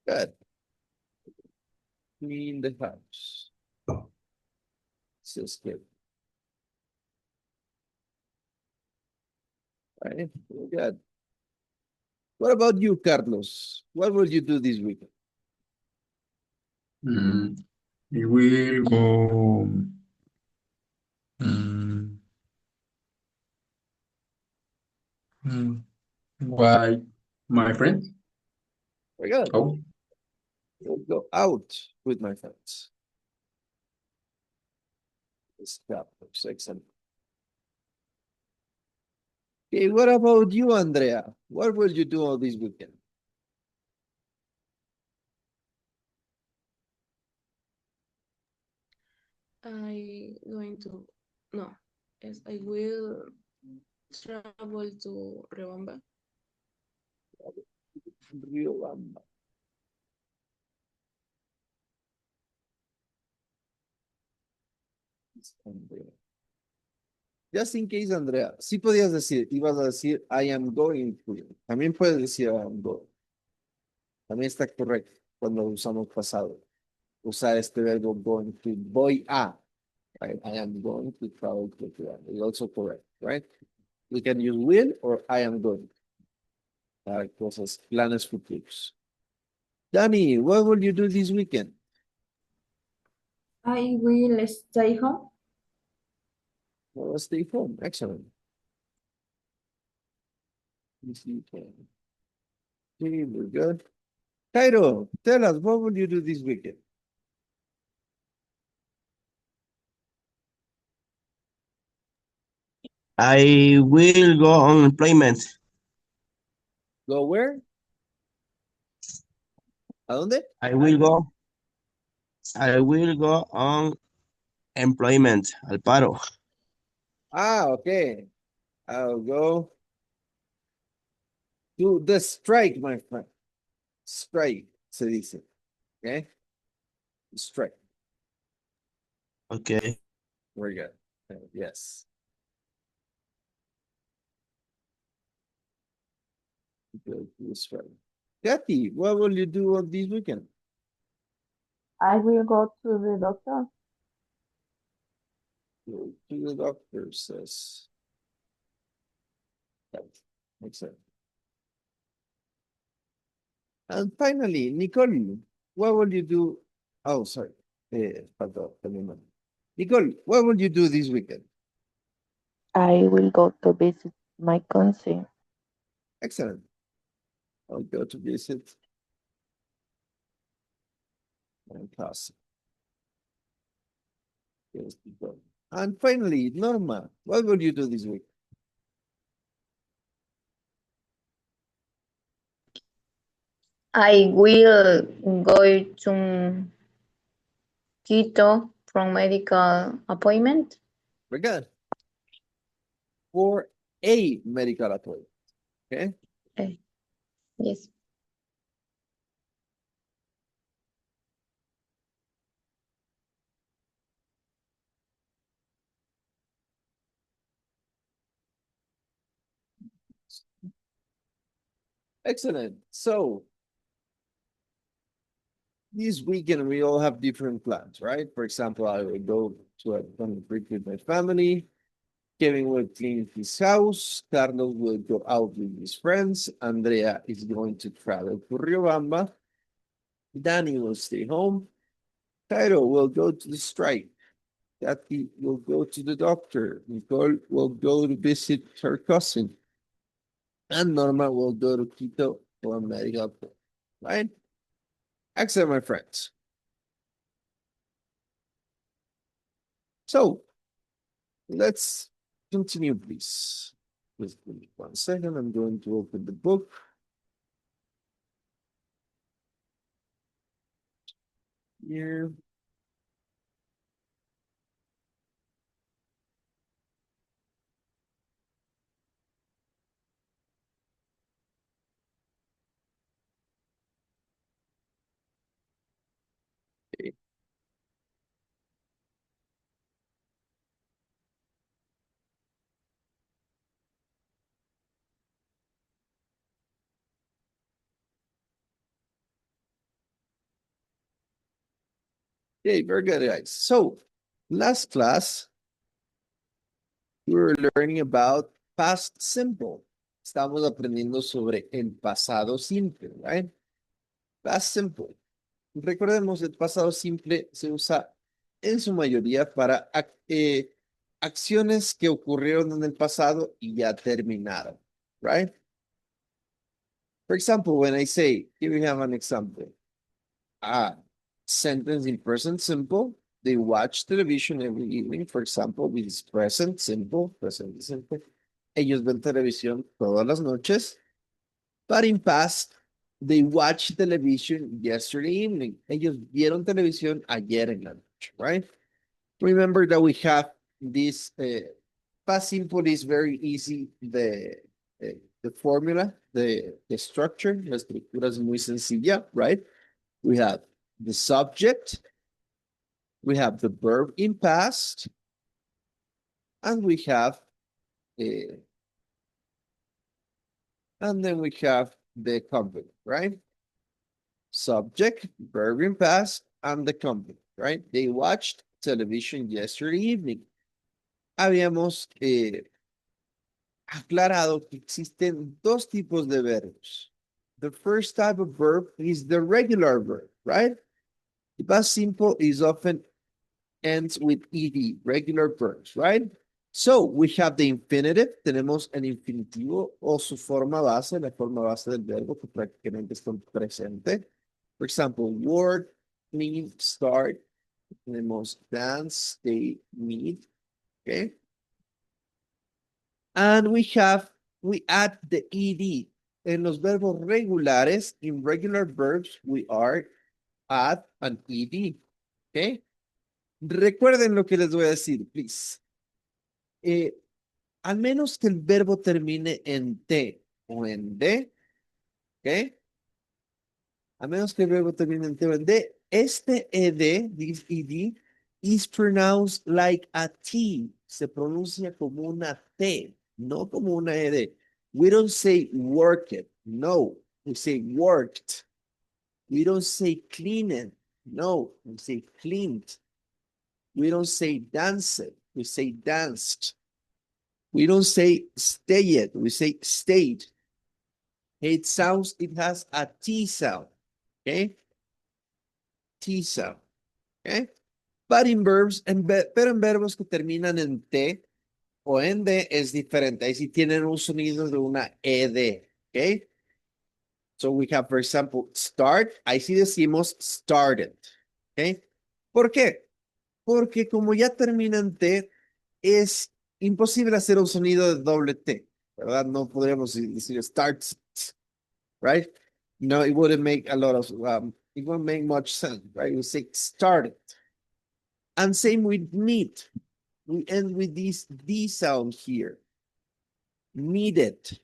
Good. Clean the house. This good. Right? Good. What about you, Carlos? What will you do this weekend? Mm, we will go mm, mm, why my friend? Very good. Oh, We'll go out with my friends. This Carlos, excellent. Okay, what about you, Andrea? What will you do all this weekend? I going to no, yes, I will travel to Riobamba. Riobamba. Andrea. Just in case, Andrea, sí podías decir, ibas a decir, I am going to. También puedes decir, I am going. También está correcto cuando usamos pasado. Usar este verbo going to. Voy a. Right? I am going to travel to Riobamba. It's also correct, right? We can use will or I am going. Para cosas, planes futuros. Danny, what will you do this weekend? I will stay home. Well, stay home. Excellent. This weekend. Okay, we're good. Cairo, tell us, what will you do this weekend? I will go on employment. Go where? ¿A dónde? I will go. I will go on employment. Al paro. Ah, okay. I'll go to the strike, my friend. Strike, se dice. Okay? Strike. Okay. Very good. Yes. Go to the strike. Kathy, what will you do on this weekend? I will go to the doctor. Go to the doctor, says. That makes sense. And finally, Nicole, what will you do? Oh, sorry. Pardon, perdón. Nicole, what will you do this weekend? I will go to visit my cousin. Excellent. I'll go to visit my cousin. Yes, Nicole. And finally, Norma, what will you do this week? I will go to Quito from medical appointment. Very good. For a medical appointment. Okay. Eh, yes. Excellent. So this weekend we all have different plans, right? For example, I will go to a break with my family. Kevin will clean his house. Carlos will go out with his friends. Andrea is going to travel to Riobamba. Danny will stay home. Cairo will go to the strike. Kathy will go to the doctor. Nicole will go to visit her cousin. And Norma will go to Quito for a medical appointment. Right? Excellent, my friends. So let's continue, please. Please give me 1 second. I'm going to open the book. Here. Okay. Okay, very good, guys. So, last class, we were learning about past simple. Estamos aprendiendo sobre el pasado simple, right? Past simple. Recordemos, el pasado simple se usa en su mayoría para acciones que ocurrieron en el pasado y ya terminaron, right? For example, when I say, here we have an example. A sentence in present simple, they watch television every evening, for example, with this present simple, present simple. Ellos ven televisión todas las noches. But in past, they watched television yesterday evening. Ellos vieron televisión ayer en la noche, right? Remember that we have this past simple is very easy. The formula, the structure, la estructura es muy sencilla, right? We have the subject, we have the verb in past, and we have and then we have the company, right? Subject, verb in past, and the company, right? They watched television yesterday evening. Habíamos aclarado que existen dos tipos de verbos. The first type of verb is the regular verb, right? The past simple is often ends with ed, regular verbs, right? So we have the infinitive, tenemos el infinitivo o su forma base, la forma base del verbo que prácticamente está presente. For example, work, clean, start, tenemos dance, stay, meet, okay? And we add the ed. En los verbos regulares, in regular verbs, we add an ed, okay? Recuerden lo que les voy a decir, please. Al menos que el verbo termine en T o en D, ¿ok? A menos que el verbo termine en T o en D, este ed, this ed, is pronounced like a T. Se pronuncia como una T, no como una ed. We don't say worked, no. We say worked. We don't say cleaned, no. We say cleaned. We don't say danced, we say danced. We don't say stayed, we say stayed. It has a T sound, okay? T sound, okay? But in verbs, pero en verbos que terminan en T o en D es diferente. Ahí sí tienen un sonido de una ED, okay? So we have, for example, start. Ahí sí decimos started, okay? ¿Por qué? Porque como ya termina en T, es imposible hacer un sonido de doble T, ¿verdad? No podríamos decir starts, right? No, it wouldn't make a lot of, it wouldn't make much sense, right? We say started. And same with need. We end with this D sound here. Needed.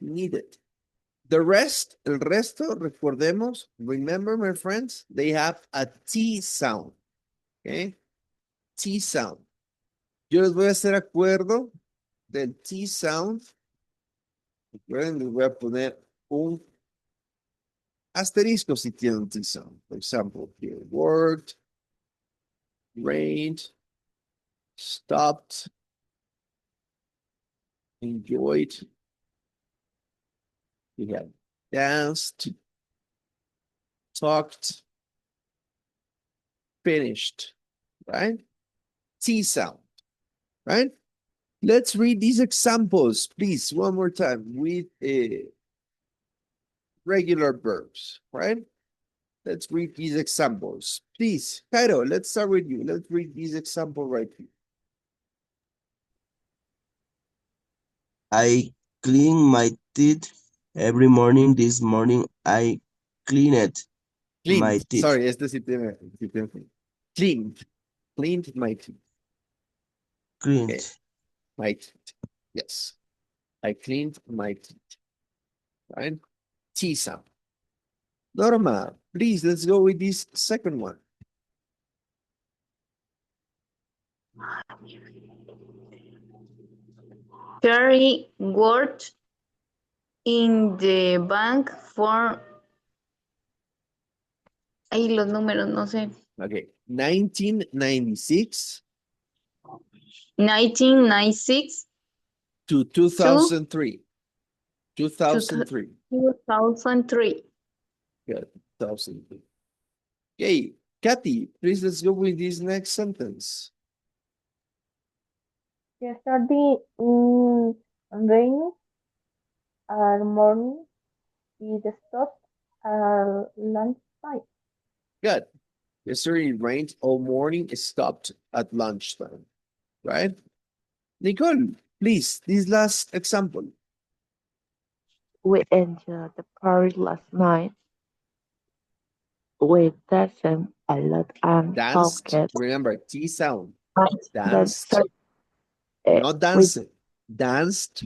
Needed. The rest, el resto, recordemos, remember, my friends, they have a T sound, okay? T sound. Yo les voy a hacer acuerdo del T sound. Recuerden, les voy a poner un asterisco si tienen un T sound. For example, here, worked, rained, stopped, enjoyed. We have danced, talked, finished, right? T sound, right? Let's read these examples, please, one more time with regular verbs, right? Let's read these examples. Please, Cairo, let's start with you. Let's read these examples right here. I clean my teeth every morning. This morning I cleaned my teeth. Sorry, este sí tiene. Cleaned my teeth. Cleaned. Okay. My teeth. Yes. I cleaned my teeth. Right? T sound. Norma, please, let's go with this second one. Carrie worked in the bank for Ahí los números, no sé. Okay, 1996 1996 to 2003. 2003. 2003. Good. 2003. Okay, Kathy, please let's go with this next sentence. Yesterday in rain or morning, it stopped at lunchtime. Good. Yesterday it rained all morning. It stopped at lunchtime, right? Nicole, please, this last example. We enjoyed the party last night. We danced a lot and Danced. talked. Remember, T sound. That's Danced. Not we, dancing. Danced.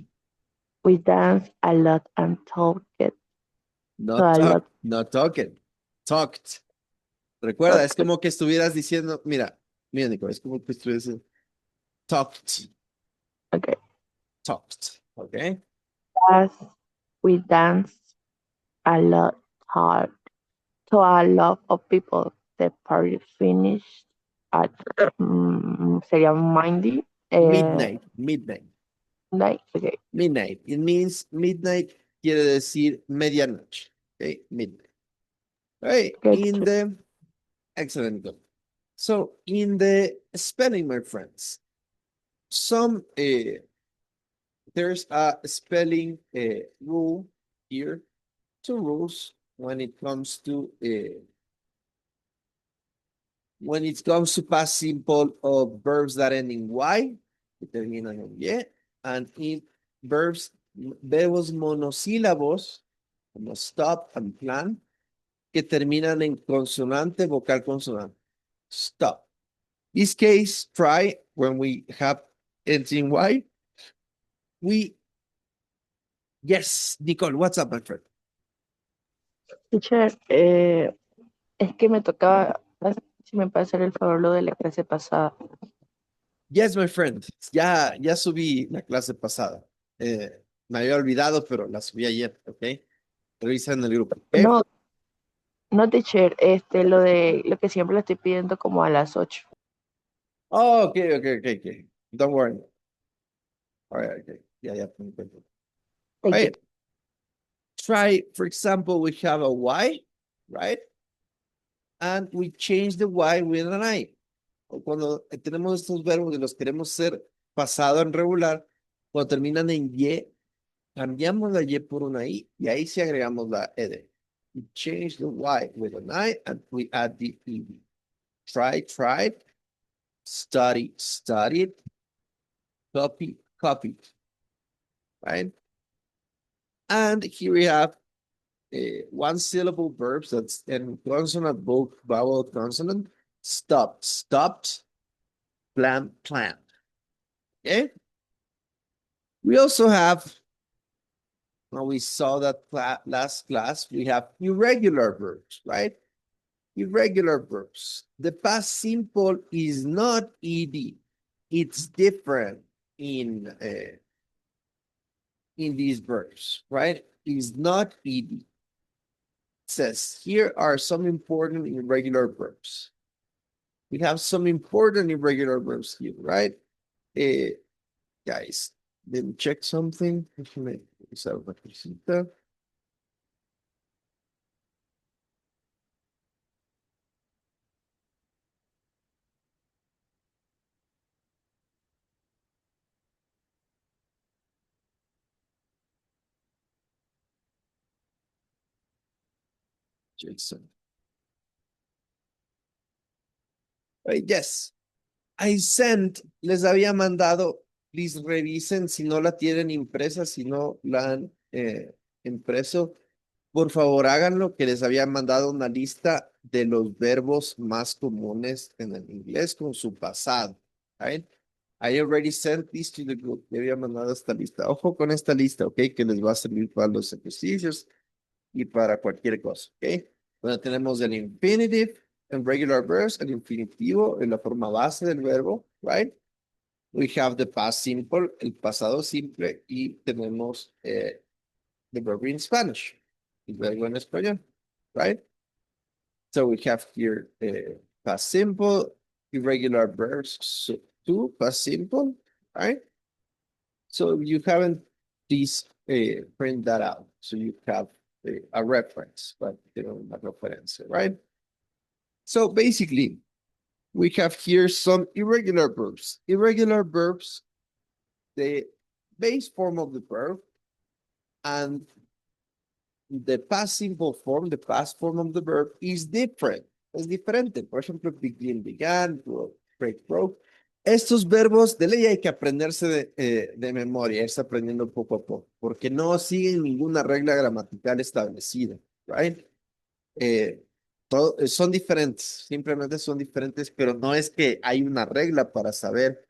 we danced a lot and talked. Not a talk. lot. Not talking. Talked. Recuerda, es Talked. como que estuvieras diciendo, mira, Nicole, es como que estuvieras diciendo, talked. Okay. Talked. Okay. As we danced a lot hard to a lot of people. The party finished at sería Mindy. Midnight. Midnight. Night. Okay. Midnight. It means midnight quiere decir medianoche. Okay. Midnight. Right. Okay. Excellent. Good. So in the spelling, my friends, there's a spelling rule here, 2 rules when it comes to past simple of verbs that end in Y, que terminan en Y, and in verbos monosílabos, como stop and plan, que terminan en consonante, vocal consonante. Stop. This case, try when we have ends in Y. Yes, Nicole, what's up, my friend? Teacher, es que me tocaba, si me puede hacer el favor lo de la clase pasada. Yes, my friend. Ya subí la clase pasada. Me había olvidado, pero la subí ayer, ¿ok? Revisa en el grupo. ¿Ok? No, teacher, lo que siempre le estoy pidiendo como a las 8. Oh, okay. Don't worry. All right, okay. Yeah. Thank you. Right. Try, for example, we have a Y, right? And we change the Y with an I. O cuando tenemos estos verbos y los queremos ser pasado en regular, cuando terminan en Y, cambiamos la Y por una I y ahí sí agregamos la ED. We change the Y with an I and we add the ED. Try, studied, copied, right? And here we have one syllable verbs that's in consonant, both vowel consonant. Stopped, planned. Okay. We also have, now we saw that last class, we have irregular verbs, right? Irregular verbs. The past simple is not ed. It's different in these verbs, right? It's not ed. It says here are some important irregular verbs. We have some important irregular verbs here, right? Guys, let me check something. Jason. Yes. I sent, les había mandado, please revisen si no la tienen impresa, si no la han impreso. Por favor, háganlo, que les había mandado una lista de los verbos más comunes en el inglés con su pasado. Right? I already sent this to the group. Le había mandado esta lista. Ojo con esta lista, ¿ok? Que les va a servir para los ejercicios y para cualquier cosa, ¿ok? Bueno, tenemos el infinitive en regular verbs, el infinitivo en la forma base del verbo, right? We have the past simple, el pasado simple, y tenemos the verb in Spanish, el verbo en español, right? So we have here past simple, irregular verbs, so two past simple, right? So if you haven't, please print that out. So you have a reference, but you know, a reference, right? So basically, we have here some irregular verbs. Irregular verbs, the base form of the verb and the past simple form, the past form of the verb is different. Es diferente. Por ejemplo, begin, began, break, broke. Estos verbos de ley hay que aprenderse de memoria, irse aprendiendo poco a poco, porque no siguen ninguna regla gramatical establecida, right? Son diferentes, simplemente son diferentes, pero no es que hay una regla para saber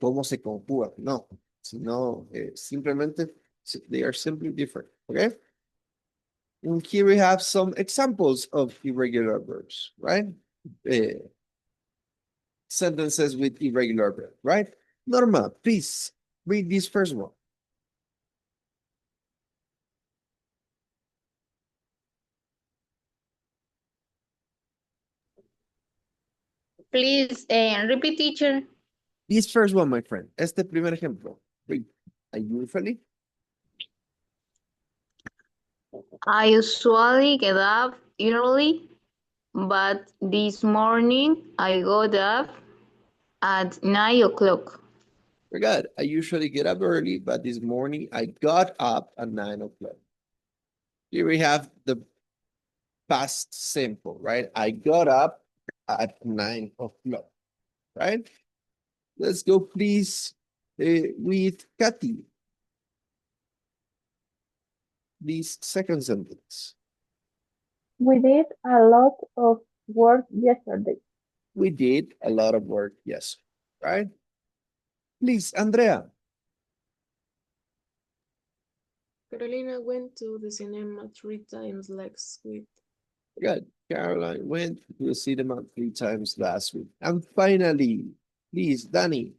cómo se conjuga, no, sino simplemente they are simply different, okay? And here we have some examples of irregular verbs, right? Sentences with irregular verb, right? Norma, please read this first one. Please repeat, teacher. This first one, my friend. Este primer ejemplo. Read. I usually. I usually get up early, but this morning I got up at 9 o'clock. Very good. I usually get up early, but this morning I got up at 9 o'clock. Here we have the past simple, right? I got up at 9 o'clock, right? Let's go, please, with Kathy. This second sentence. We did a lot of work yesterday. We did a lot of work, yes, right? Please, Andrea. Carolina went to the cinema 3 times last week. Good. Caroline went to the cinema 3 times last week. And finally, please, Danny.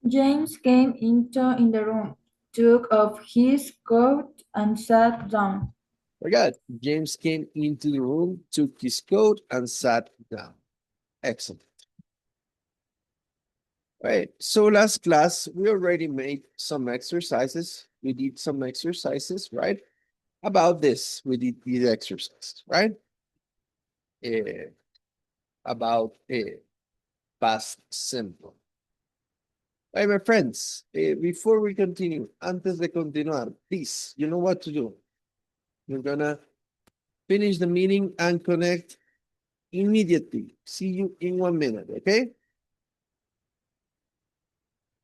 James came into in the room, took off his coat and sat down. Very good. James came into the room, took his coat, and sat down. Excellent. Right. So last class, we already made some exercises. We did some exercises, right? About this, we did these exercises, right? About past simple. Hey, my friends, before we continue, antes de continuar, please, you know what to do. You're gonna finish the meeting and connect immediately. See you in 1 minute, okay?